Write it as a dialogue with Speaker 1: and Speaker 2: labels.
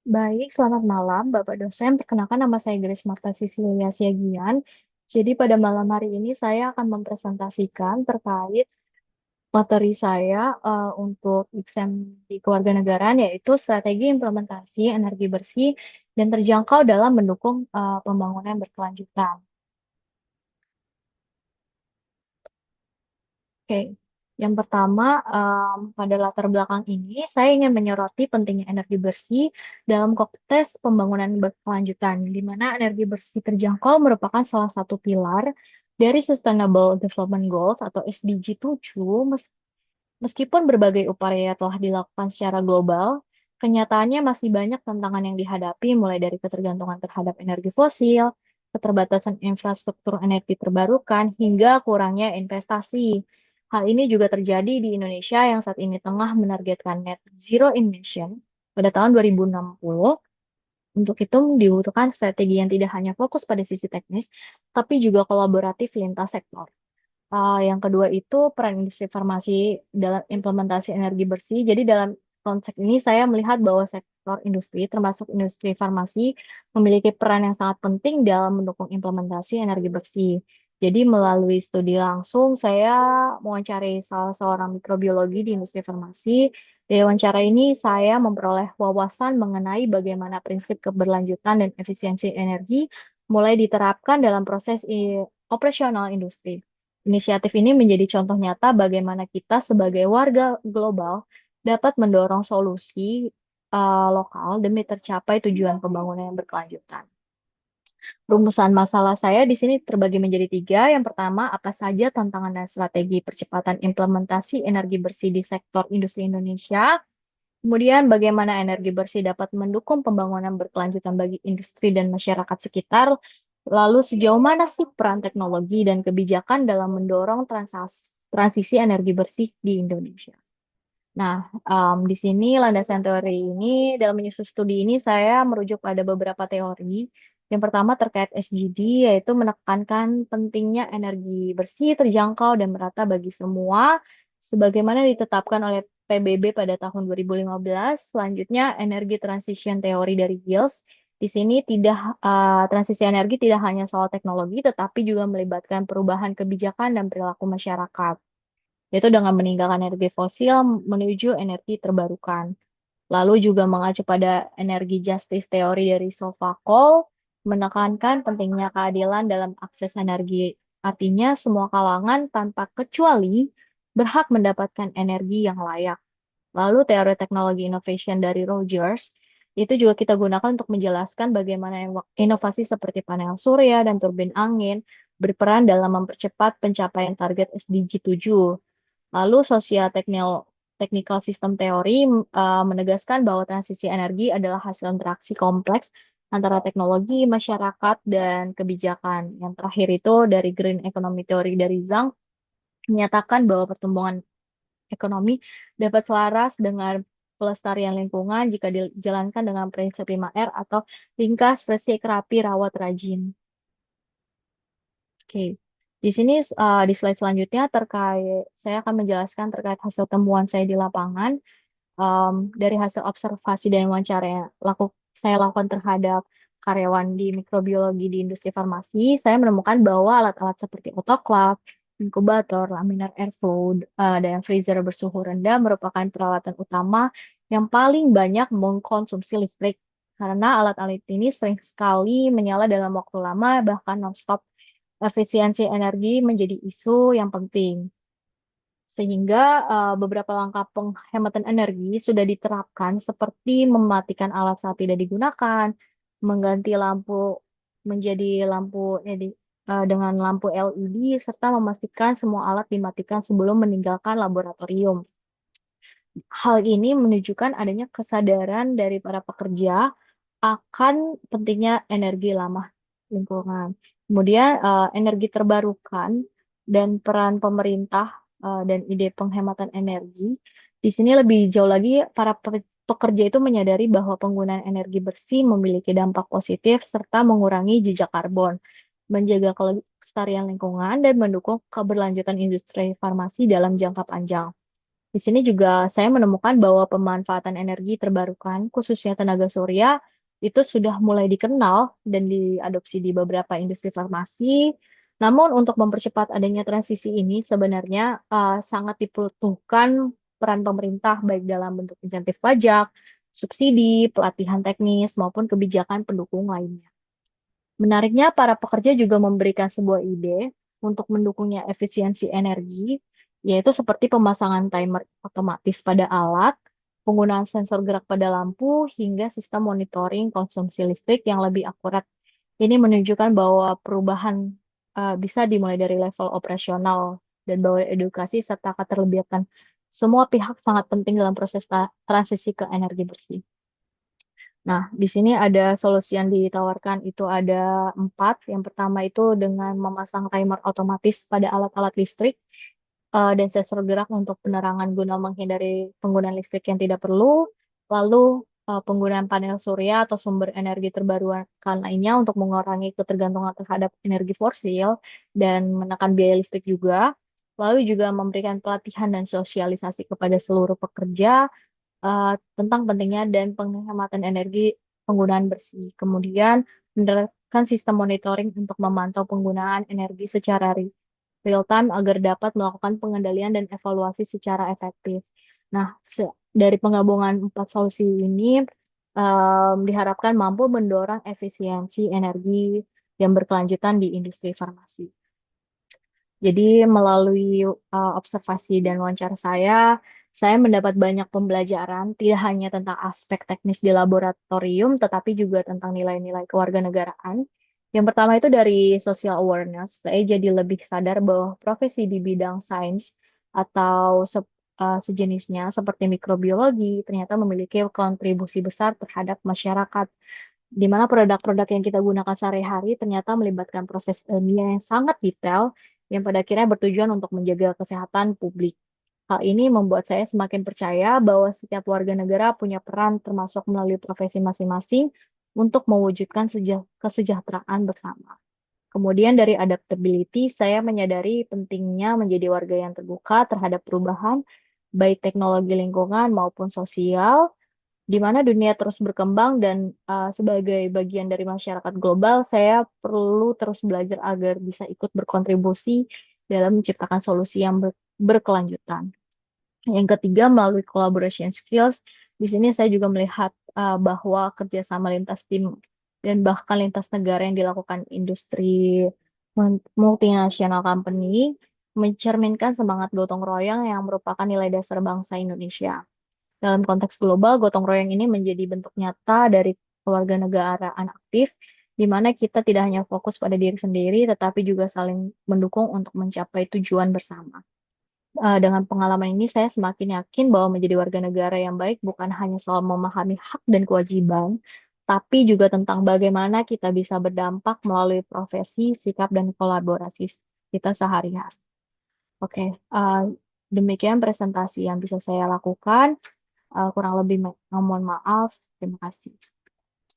Speaker 1: Baik, selamat malam Bapak dosen. Perkenalkan nama saya Grace Marta Sisilia Siagian. Jadi pada malam hari ini saya akan mempresentasikan terkait materi saya untuk exam di kewarganegaraan yaitu strategi implementasi energi bersih dan terjangkau dalam mendukung pembangunan berkelanjutan. Oke, yang pertama, pada latar belakang ini, saya ingin menyoroti pentingnya energi bersih dalam konteks pembangunan berkelanjutan, di mana energi bersih terjangkau merupakan salah satu pilar dari Sustainable Development Goals atau SDG 7. Meskipun berbagai upaya telah dilakukan secara global, kenyataannya masih banyak tantangan yang dihadapi, mulai dari ketergantungan terhadap energi fosil, keterbatasan infrastruktur energi terbarukan, hingga kurangnya investasi. Hal ini juga terjadi di Indonesia yang saat ini tengah menargetkan net zero emission pada tahun 2060. Untuk itu dibutuhkan strategi yang tidak hanya fokus pada sisi teknis, tapi juga kolaboratif lintas sektor. Yang kedua itu peran industri farmasi dalam implementasi energi bersih. Jadi dalam konteks ini saya melihat bahwa sektor industri, termasuk industri farmasi, memiliki peran yang sangat penting dalam mendukung implementasi energi bersih. Jadi melalui studi langsung, saya mewawancarai salah seorang mikrobiologi di industri farmasi. Dari wawancara ini, saya memperoleh wawasan mengenai bagaimana prinsip keberlanjutan dan efisiensi energi mulai diterapkan dalam proses operasional industri. Inisiatif ini menjadi contoh nyata bagaimana kita sebagai warga global dapat mendorong solusi lokal demi tercapai tujuan pembangunan yang berkelanjutan. Rumusan masalah saya di sini terbagi menjadi tiga. Yang pertama, apa saja tantangan dan strategi percepatan implementasi energi bersih di sektor industri Indonesia. Kemudian, bagaimana energi bersih dapat mendukung pembangunan berkelanjutan bagi industri dan masyarakat sekitar. Lalu, sejauh mana sih peran teknologi dan kebijakan dalam mendorong transisi energi bersih di Indonesia? Nah, di sini landasan teori ini, dalam menyusun studi ini, saya merujuk pada beberapa teori. Yang pertama terkait SGD, yaitu menekankan pentingnya energi bersih, terjangkau, dan merata bagi semua, sebagaimana ditetapkan oleh PBB pada tahun 2015. Selanjutnya, energi transition teori dari Giles. Di sini transisi energi tidak hanya soal teknologi, tetapi juga melibatkan perubahan kebijakan dan perilaku masyarakat, yaitu dengan meninggalkan energi fosil menuju energi terbarukan. Lalu juga mengacu pada energi justice teori dari Sofacol, menekankan pentingnya keadilan dalam akses energi. Artinya semua kalangan tanpa kecuali berhak mendapatkan energi yang layak. Lalu teori teknologi innovation dari Rogers, itu juga kita gunakan untuk menjelaskan bagaimana inovasi seperti panel surya dan turbin angin berperan dalam mempercepat pencapaian target SDG 7. Lalu technical system theory menegaskan bahwa transisi energi adalah hasil interaksi kompleks antara teknologi, masyarakat, dan kebijakan. Yang terakhir itu dari Green Economy Theory dari Zhang menyatakan bahwa pertumbuhan ekonomi dapat selaras dengan pelestarian lingkungan jika dijalankan dengan prinsip 5R atau ringkas, resik, rapi, rawat, rajin. Oke, di sini di slide selanjutnya saya akan menjelaskan terkait hasil temuan saya di lapangan. Dari hasil observasi dan wawancara yang saya lakukan terhadap karyawan di mikrobiologi di industri farmasi, saya menemukan bahwa alat-alat seperti autoclave, inkubator, laminar airflow, dan freezer bersuhu rendah merupakan peralatan utama yang paling banyak mengkonsumsi listrik. Karena alat-alat ini sering sekali menyala dalam waktu lama, bahkan non-stop. Efisiensi energi menjadi isu yang penting. Sehingga beberapa langkah penghematan energi sudah diterapkan seperti mematikan alat saat tidak digunakan, mengganti lampu menjadi lampu dengan lampu LED, serta memastikan semua alat dimatikan sebelum meninggalkan laboratorium. Hal ini menunjukkan adanya kesadaran dari para pekerja akan pentingnya energi ramah lingkungan. Kemudian energi terbarukan dan peran pemerintah dan ide penghematan energi. Di sini lebih jauh lagi para pekerja itu menyadari bahwa penggunaan energi bersih memiliki dampak positif serta mengurangi jejak karbon, menjaga kelestarian lingkungan dan mendukung keberlanjutan industri farmasi dalam jangka panjang. Di sini juga saya menemukan bahwa pemanfaatan energi terbarukan, khususnya tenaga surya, itu sudah mulai dikenal dan diadopsi di beberapa industri farmasi. Namun untuk mempercepat adanya transisi ini sebenarnya sangat dibutuhkan peran pemerintah baik dalam bentuk insentif pajak, subsidi, pelatihan teknis, maupun kebijakan pendukung lainnya. Menariknya, para pekerja juga memberikan sebuah ide untuk mendukungnya efisiensi energi, yaitu seperti pemasangan timer otomatis pada alat, penggunaan sensor gerak pada lampu, hingga sistem monitoring konsumsi listrik yang lebih akurat. Ini menunjukkan bahwa perubahan bisa dimulai dari level operasional dan bahwa edukasi serta keterlibatan semua pihak sangat penting dalam proses transisi ke energi bersih. Nah, di sini ada solusi yang ditawarkan itu ada 4. Yang pertama itu dengan memasang timer otomatis pada alat-alat listrik dan sensor gerak untuk penerangan guna menghindari penggunaan listrik yang tidak perlu. Lalu penggunaan panel surya atau sumber energi terbarukan lainnya untuk mengurangi ketergantungan terhadap energi fosil dan menekan biaya listrik juga. Lalu juga memberikan pelatihan dan sosialisasi kepada seluruh pekerja tentang pentingnya dan penghematan energi penggunaan bersih. Kemudian menerapkan sistem monitoring untuk memantau penggunaan energi secara real time agar dapat melakukan pengendalian dan evaluasi secara efektif. Nah, dari penggabungan 4 solusi ini diharapkan mampu mendorong efisiensi energi yang berkelanjutan di industri farmasi. Jadi melalui observasi dan wawancara saya mendapat banyak pembelajaran, tidak hanya tentang aspek teknis di laboratorium, tetapi juga tentang nilai-nilai kewarganegaraan. Yang pertama itu dari social awareness, saya jadi lebih sadar bahwa profesi di bidang sains atau sejenisnya seperti mikrobiologi ternyata memiliki kontribusi besar terhadap masyarakat di mana produk-produk yang kita gunakan sehari-hari ternyata melibatkan proses ilmiah yang sangat detail yang pada akhirnya bertujuan untuk menjaga kesehatan publik. Hal ini membuat saya semakin percaya bahwa setiap warga negara punya peran termasuk melalui profesi masing-masing untuk mewujudkan kesejahteraan bersama. Kemudian dari adaptability, saya menyadari pentingnya menjadi warga yang terbuka terhadap perubahan, baik teknologi lingkungan maupun sosial, di mana dunia terus berkembang dan sebagai bagian dari masyarakat global, saya perlu terus belajar agar bisa ikut berkontribusi dalam menciptakan solusi yang berkelanjutan. Yang ketiga, melalui collaboration skills, di sini saya juga melihat bahwa kerjasama lintas tim dan bahkan lintas negara yang dilakukan industri multinasional company mencerminkan semangat gotong royong yang merupakan nilai dasar bangsa Indonesia. Dalam konteks global, gotong royong ini menjadi bentuk nyata dari kewarganegaraan aktif, di mana kita tidak hanya fokus pada diri sendiri, tetapi juga saling mendukung untuk mencapai tujuan bersama. Dengan pengalaman ini, saya semakin yakin bahwa menjadi warga negara yang baik bukan hanya soal memahami hak dan kewajiban, tapi juga tentang bagaimana kita bisa berdampak melalui profesi, sikap, dan kolaborasi kita sehari-hari. Oke, demikian presentasi yang bisa saya lakukan. Kurang lebih mohon maaf. Terima kasih.